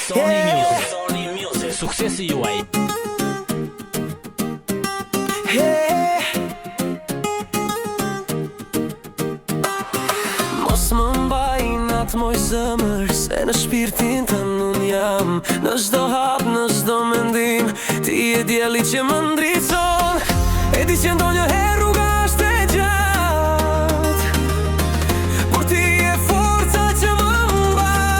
Sony Music, suksesi juaj. Mos më mbaj natë moj zëmër, se në shpirtin të nun jam. Në çdo hap, në çdo mendim, ti e djeli që më ndricon. E di që ndonjëherë rruga është e gjatë, por ti e forca që më mban.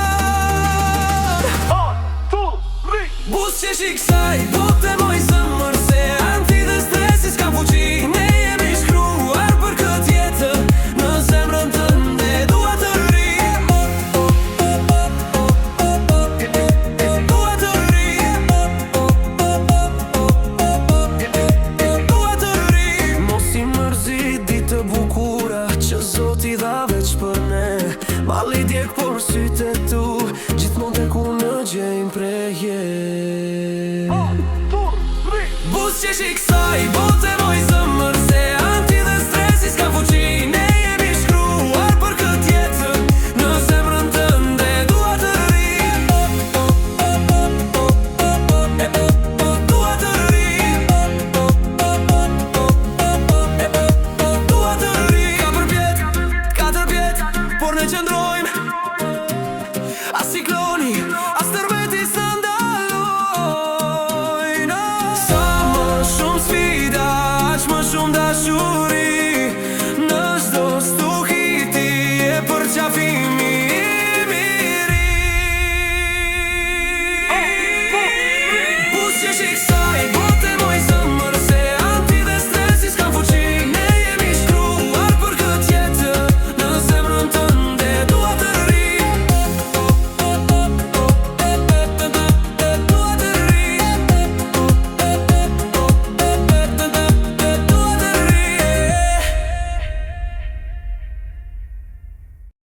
Buzëqesh i kësaj bote moj zëmër, se anti dhe stresi s'kam fuqi. Ne jemi shkruar për këtë jetë, në zemrën tënde dua të rri. Dua të rri. Dua të rri. Mos i mërzit ditë të bukura që Zoti dha veç për ne. Malli djeg por sytë e tu, gjithmonë tek unë gjejnë preje. Buzëqesh i kësaj bote moj zëmër, se anti dhe stresi s'kam fuqi. Ne jemi shkruar për këtë jetë, në zemrën tënde dua të rri. Dua të rri. Dua të rri. Katër pjet, por ne qëndrojmë. As cikloni, as tërmeti së ndalojnë. Sa më shumë sfida, aq më shumë dashuri. Në çdo stuhi ti e përqafimi i miri. Buzëqesh i kësaj